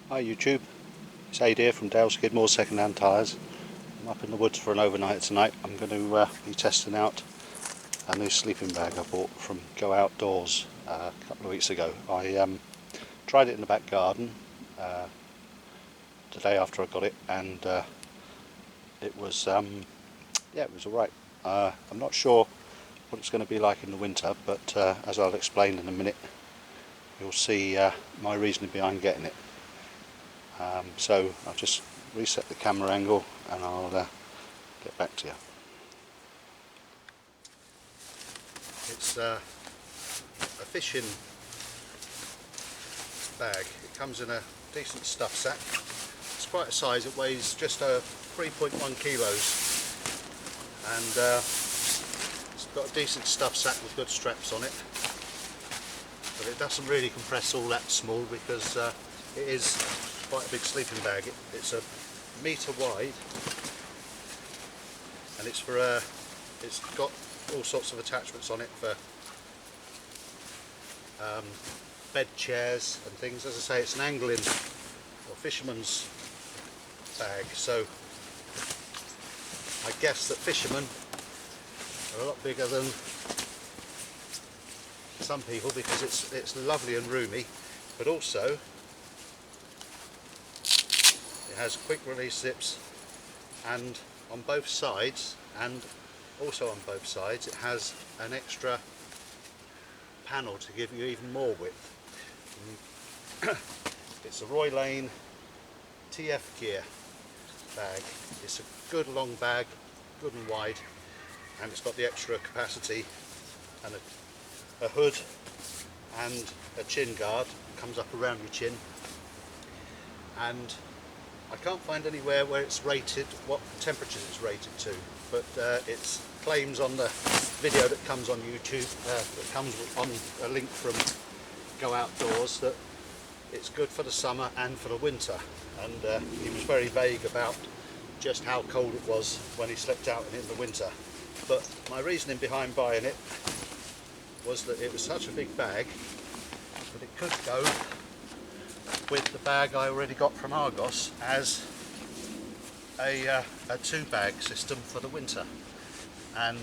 Hi YouTube, it's Ade here from Skidmore second-hand tyres. I'm up in the woods for an overnight tonight. I'm going to be testing out a new sleeping bag I bought from Go Outdoors a couple of weeks ago. I tried it in the back garden the day after I got it, and it was it was alright. I'm not sure what it's going to be like in the winter, but as I'll explain in a minute, you'll see my reasoning behind getting it. So I'll just reset the camera angle and I'll get back to you. It's a fishing bag. It comes in a decent stuff sack. It's quite a size. It weighs just 3.1 kilos, and it's got a decent stuff sack with good straps on it. But it doesn't really compress all that small because it is quite a big sleeping bag. It's a metre wide, and it's got all sorts of attachments on it for bed chairs and things. As I say, it's an angling or fisherman's bag, so I guess that fishermen are a lot bigger than some people because it's lovely and roomy, but also it has quick release zips, and on both sides, and also on both sides, it has an extra panel to give you even more width. It's a Roy Lane TF gear bag. It's a good long bag, good and wide, and it's got the extra capacity and a hood and a chin guard. Comes up around your chin, and I can't find anywhere where it's rated, what temperatures it's rated to, but it claims on the video that comes on YouTube, that comes on a link from Go Outdoors, that it's good for the summer and for the winter, and he was very vague about just how cold it was when he slept out in it in the winter. But my reasoning behind buying it was that it was such a big bag that it could go with the bag I already got from Argos as a two-bag system for the winter, and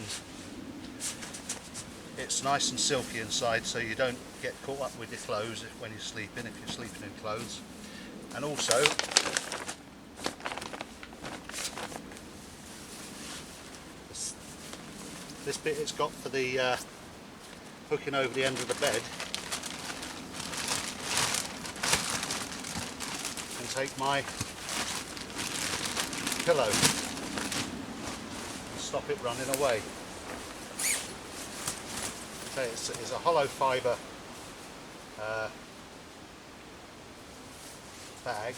it's nice and silky inside, so you don't get caught up with your clothes when you're sleeping, if you're sleeping in clothes. And also this bit it's got for the hooking over the end of the bed. Take my pillow and stop it running away. Okay, it's a hollow fibre bag,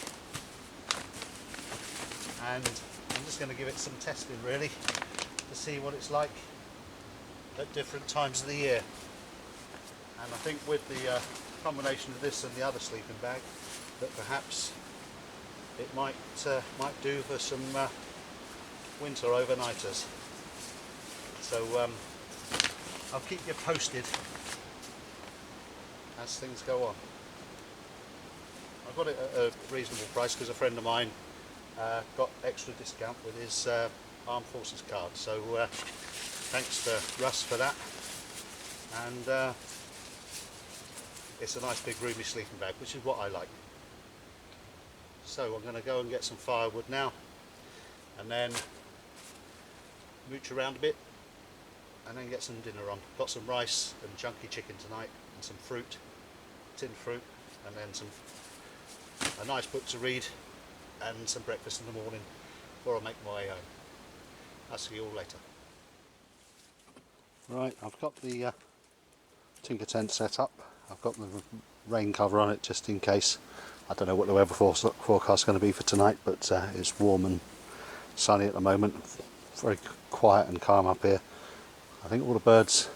and I'm just going to give it some testing really to see what it's like at different times of the year. And I think with the combination of this and the other sleeping bag, that perhaps it might do for some winter overnighters. So I'll keep you posted as things go on. I got it at a reasonable price because a friend of mine got extra discount with his Armed Forces card. So thanks to Russ for that. And it's a nice big roomy sleeping bag, which is what I like. So I'm going to go and get some firewood now, and then mooch around a bit, and then get some dinner on. Got some rice and chunky chicken tonight, and some fruit, tinned fruit, and then a nice book to read, and some breakfast in the morning before I make my way home. I'll see you all later. Right, I've got the Tinker tent set up. I've got the rain cover on it just in case. I don't know what the weather forecast is going to be for tonight, but it's warm and sunny at the moment. Very quiet and calm up here. I think all the birds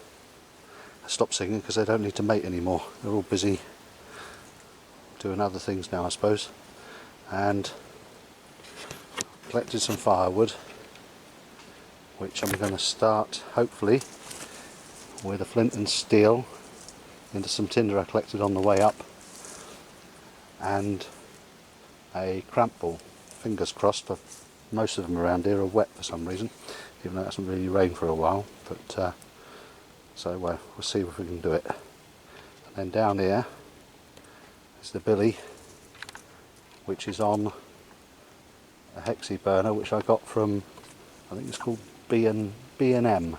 have stopped singing because they don't need to mate anymore. They're all busy doing other things now, I suppose. And collected some firewood, which I'm going to start hopefully with a flint and steel into some tinder I collected on the way up, and a cramp ball. Fingers crossed, but most of them around here are wet for some reason, even though it hasn't really rained for a while. But so we'll see if we can do it. And then down here is the billy, which is on a hexi burner which I got from, I think it's called B&M.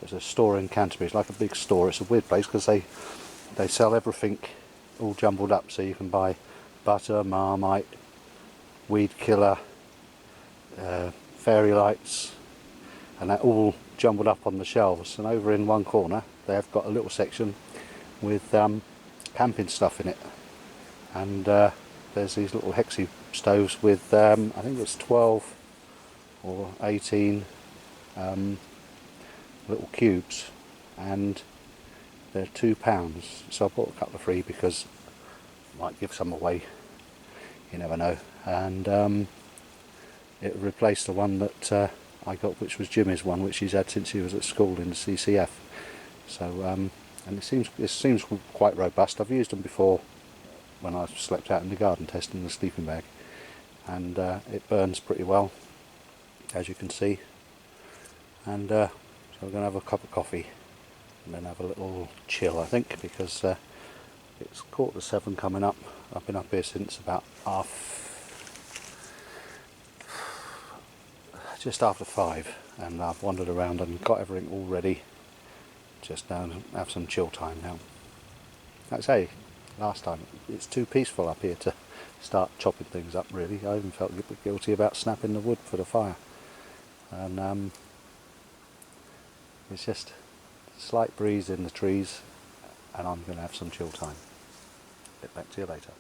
It's a store in Canterbury. It's like a big store. It's a weird place because they sell everything all jumbled up, so you can buy butter, Marmite, weed killer, fairy lights, and that all jumbled up on the shelves. And over in one corner they have got a little section with camping stuff in it, and there's these little hexi stoves with I think it's 12 or 18 little cubes, and they're £2. So I bought a couple of free because I might give some away, you never know. And it replaced the one that I got, which was Jimmy's one, which he's had since he was at school in the CCF. So and it seems quite robust. I've used them before when I slept out in the garden testing the sleeping bag, and it burns pretty well, as you can see. And so we're going to have a cup of coffee and then have a little chill, I think, because it's 7:15 coming up. I've been up here since about just after 5, and I've wandered around and got everything all ready. Just down and have some chill time now. Like I say, last time, it's too peaceful up here to start chopping things up, really. I even felt a bit guilty about snapping the wood for the fire. And it's just a slight breeze in the trees, and I'm going to have some chill time. Get back to you later.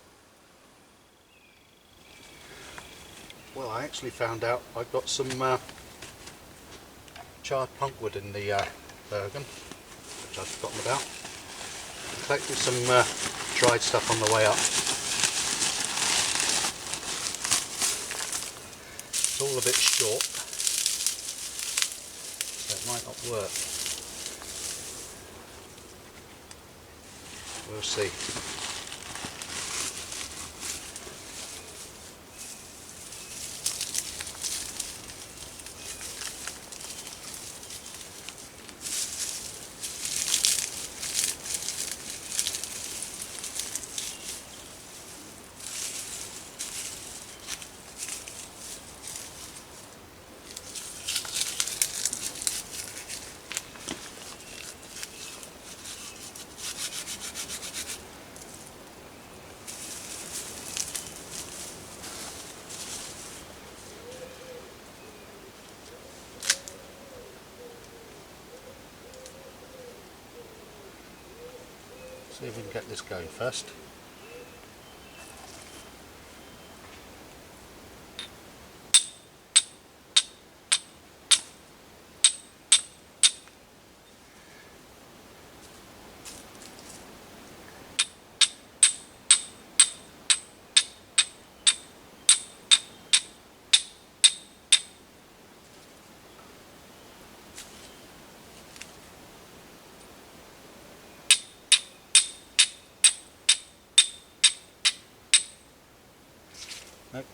Well, I actually found out I've got some charred punkwood in the Bergen, which I'd forgotten about. I collected some dried stuff on the way up. It's all a bit short, so it might not work. We'll see. See if we can get this going first. Nope.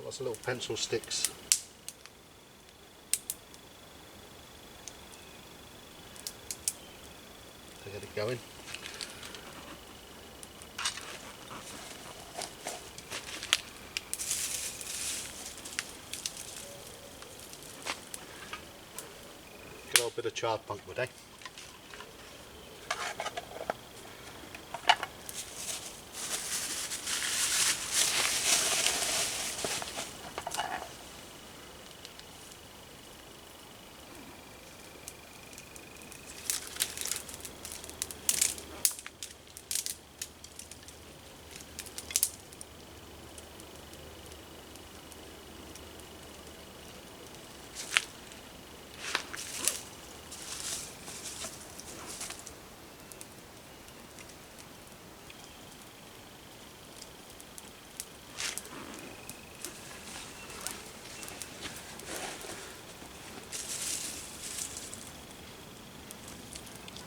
Lots of little pencil sticks. To get it going. Good old bit of charred punk wood, eh?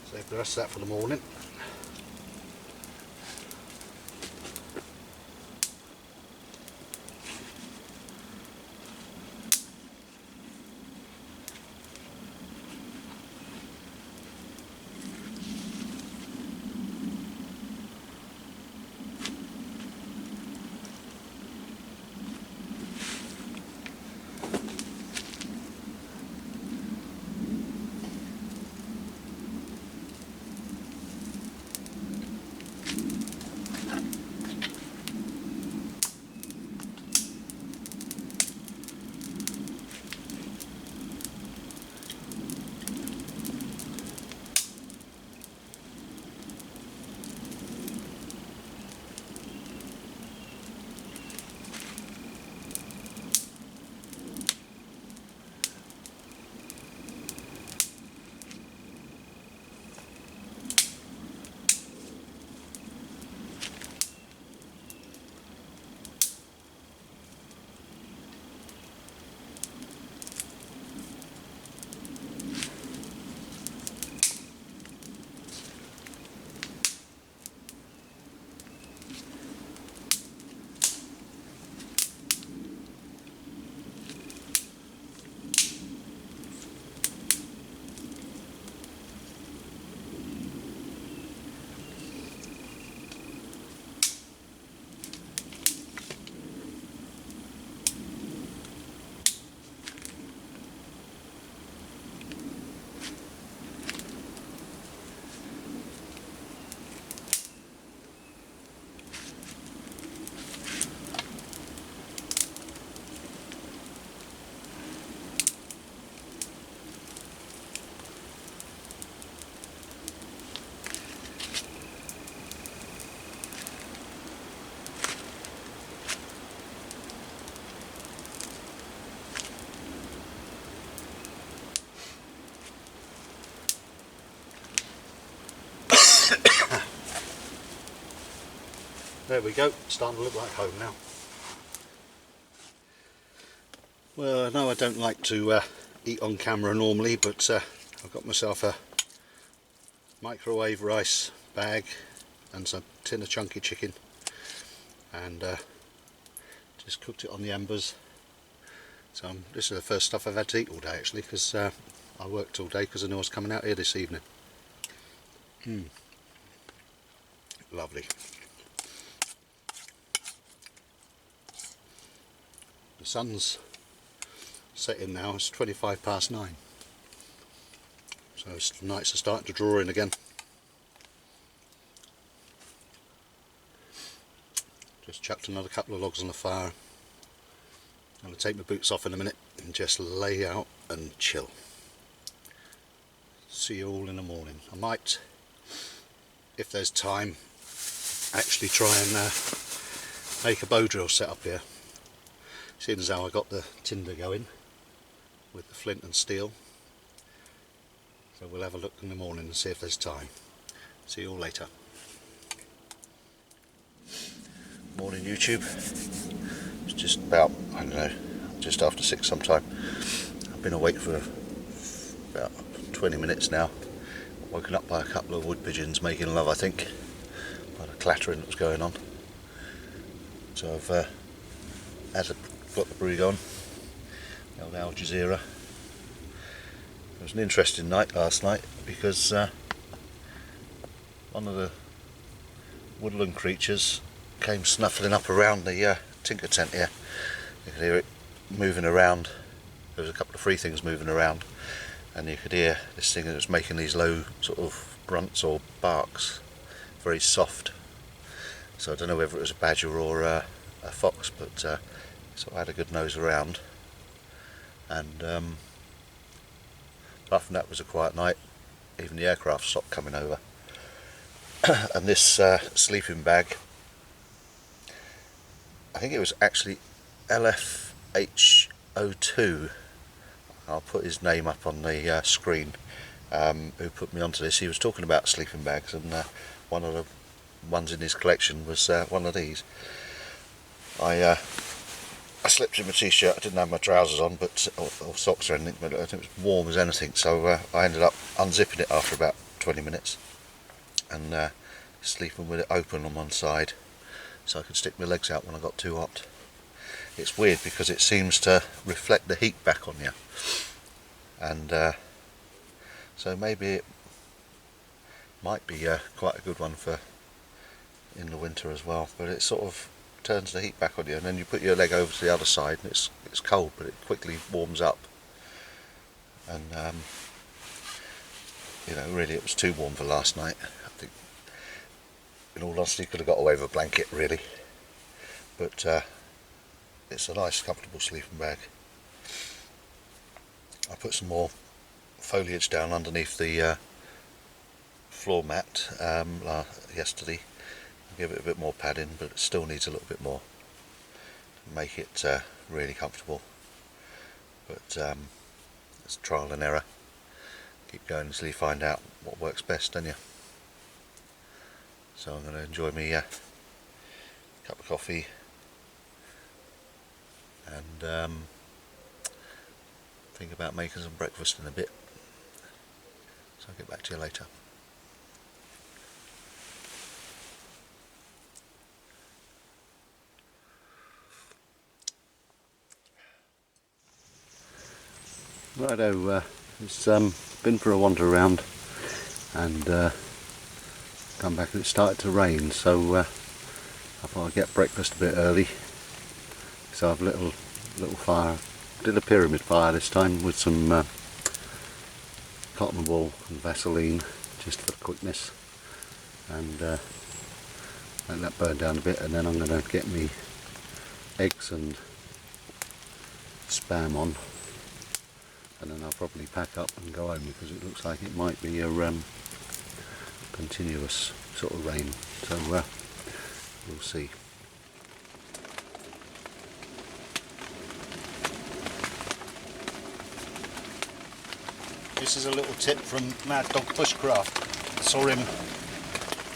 Save the rest of that for the morning. There we go, it's starting to look like home now. Well, I know I don't like to eat on camera normally, but I've got myself a microwave rice bag and some tin of chunky chicken, and just cooked it on the embers. So this is the first stuff I've had to eat all day actually, because I worked all day because I knew I was coming out here this evening. Lovely. The sun's setting now, it's 9:25, so it's nights are starting to draw in again. Just chucked another couple of logs on the fire. I'm going to take my boots off in a minute and just lay out and chill. See you all in the morning. I might, if there's time, actually try and make a bow drill set up here. Seeing as how I got the tinder going with the flint and steel. So we'll have a look in the morning and see if there's time. See you all later. Morning YouTube. It's just about, I don't know, just after 6 sometime. I've been awake for about 20 minutes now. Woken up by a couple of wood pigeons making love, I think, by the clattering that was going on. So I've had a got the brig on, the old Al Jazeera. It was an interesting night last night because one of the woodland creatures came snuffling up around the tinker tent here. You could hear it moving around. There was a couple of free things moving around, and you could hear this thing that was making these low sort of grunts or barks, very soft. So I don't know whether it was a badger or a fox, but sort of had a good nose around. And apart from that, it was a quiet night. Even the aircraft stopped coming over. And this sleeping bag, I think it was actually LFH02. I'll put his name up on the screen, who put me onto this. He was talking about sleeping bags, and one of the ones in his collection was one of these. I slept in my t-shirt. I didn't have my trousers on, but or socks or anything, but it was warm as anything, so I ended up unzipping it after about 20 minutes and sleeping with it open on one side so I could stick my legs out when I got too hot. It's weird because it seems to reflect the heat back on you, and so maybe it might be quite a good one for in the winter as well, but it sort of turns the heat back on you, and then you put your leg over to the other side and it's cold, but it quickly warms up. And you know, really it was too warm for last night. I think in all honesty could have got away with a blanket really, but it's a nice comfortable sleeping bag. I put some more foliage down underneath the floor mat yesterday. Give it a bit more padding, but it still needs a little bit more to make it really comfortable. But it's trial and error. Keep going until you find out what works best, don't you? So I'm going to enjoy me cup of coffee and think about making some breakfast in a bit. So I'll get back to you later. Righto, it's been for a wander around and come back and it started to rain, so I thought I'd get breakfast a bit early. So I've little fire, did a pyramid fire this time with some cotton wool and Vaseline just for quickness, and let that burn down a bit, and then I'm going to get me eggs and spam on. And then I'll probably pack up and go home because it looks like it might be a continuous sort of rain, so we'll see. This is a little tip from Mad Dog Bushcraft. I saw him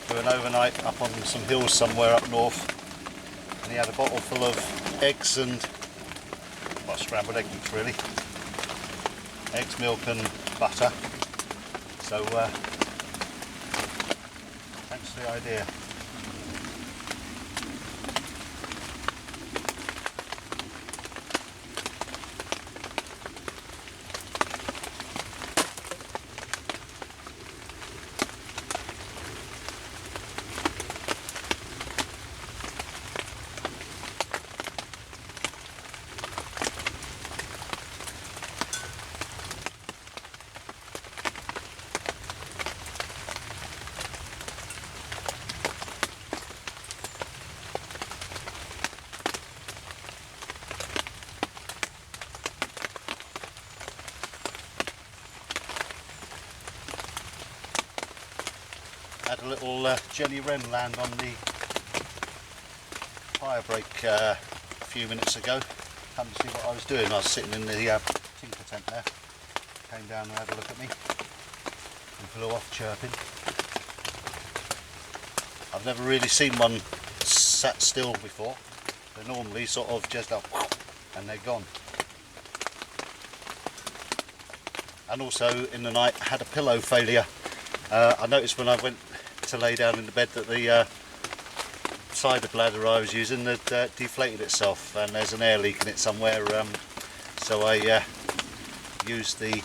do an overnight up on some hills somewhere up north, and he had a bottle full of eggs and, well, scrambled egg mix really. Eggs, milk and butter. So thanks for the idea. Had a little jelly wren land on the fire break a few minutes ago. Come to see what I was doing. I was sitting in the tinker tent there. Came down and had a look at me and flew off chirping. I've never really seen one sat still before. They're normally sort of just up and they're gone. And also in the night had a pillow failure. I noticed when I went to lay down in the bed that the cider bladder I was using had deflated itself, and there's an air leak in it somewhere, so I used the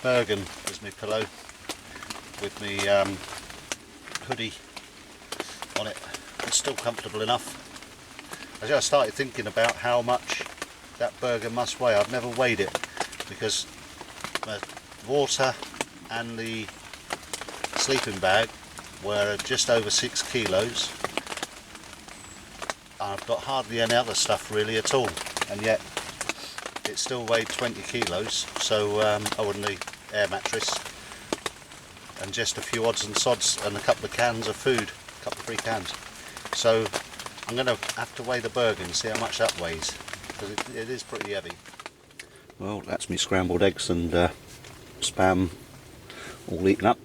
Bergen as my pillow with my hoodie on it. It's still comfortable enough. I just started thinking about how much that Bergen must weigh. I've never weighed it because the water and the sleeping bag were just over 6 kilos. I've got hardly any other stuff really at all, and yet it still weighed 20 kilos. So and the air mattress and just a few odds and sods and a couple of cans of food, a couple of 3 cans. So I'm going to have to weigh the Bergen and see how much that weighs, because it is pretty heavy. Well, that's me scrambled eggs and spam all eaten up.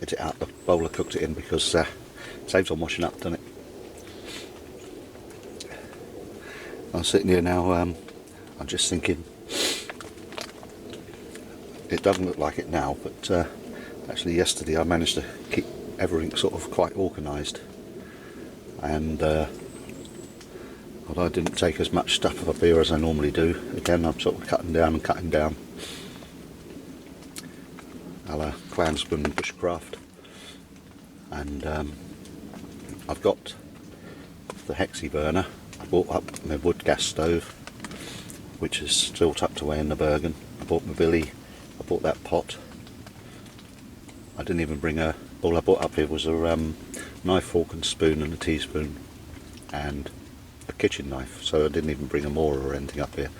Get it out the bowl I cooked it in, because it saves on washing up, doesn't it? I'm sitting here now, I'm just thinking, it doesn't look like it now, but actually yesterday I managed to keep everything sort of quite organised, and although I didn't take as much stuff up here as I normally do, again I'm sort of cutting down, a la clansman bushcraft. And I've got the hexi burner. I bought up my wood gas stove, which is still tucked away in the Bergen. I bought my billy, I bought that pot. I didn't even bring all I bought up here was a knife, fork and spoon and a teaspoon and a kitchen knife, so I didn't even bring a mortar or anything up here.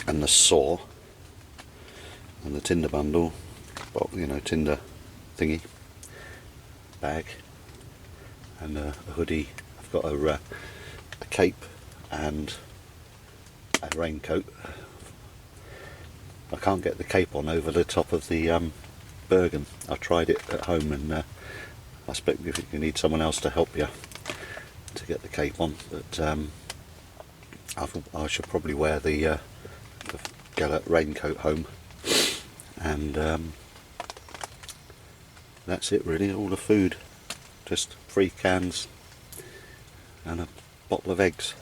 And the saw and the tinder bundle, tinder thingy bag, and a hoodie. I've got a cape and a raincoat. I can't get the cape on over the top of the Bergen. I tried it at home, and I expect if you need someone else to help you to get the cape on, but I should probably wear the Gellert raincoat home, and that's it really. All the food, just 3 cans and a bottle of eggs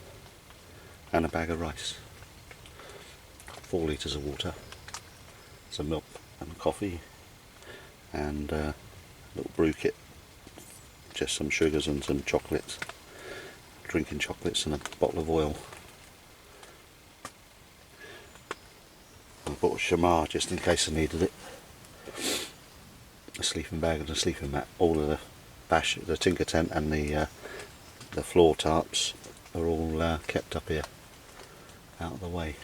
and a bag of rice, 4 litres of water, some milk and coffee, and a little brew kit, just some sugars and some chocolates, drinking chocolates, and a bottle of oil. I bought a shamar just in case I needed it. A sleeping bag and a sleeping mat. All of the tinker tent and the floor tarps are all kept up here, out of the way.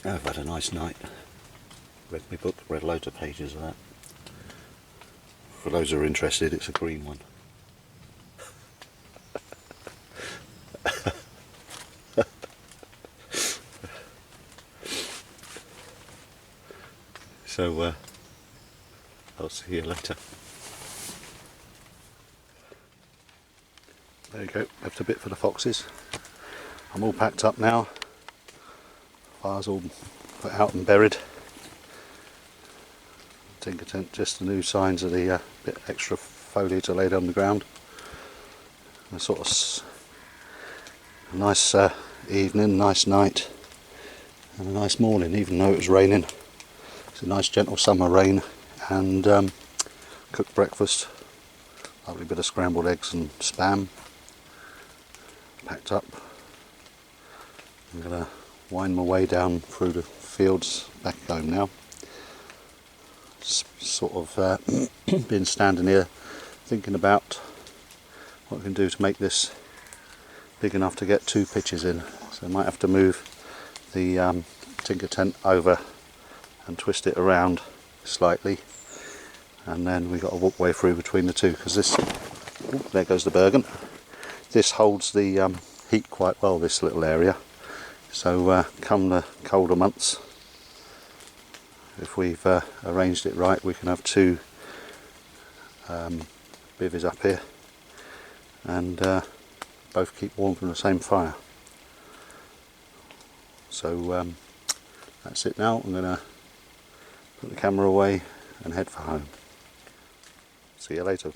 I've had a nice night. Read my book, read loads of pages of that. For those who are interested, it's a green one. So I'll see you later. There you go, left a bit for the foxes. I'm all packed up now. Fire's all put out and buried. Tinker tent, just the new signs of the bit extra foliage I laid on the ground. A sort of nice evening, nice night, and a nice morning, even though it was raining. It's a nice gentle summer rain, and cooked breakfast, lovely bit of scrambled eggs and spam, packed up. I'm going to wind my way down through the fields back home now. Sort of been standing here thinking about what I can do to make this big enough to get 2 pitches in, so I might have to move the tinker tent over and twist it around slightly, and then we've got a walkway through between the two, because this, there goes the Bergen, this holds the heat quite well, this little area. So come the colder months, if we've arranged it right, we can have 2 bivvies up here, and both keep warm from the same fire. So that's it now. I'm going to put the camera away and head for home. See you later.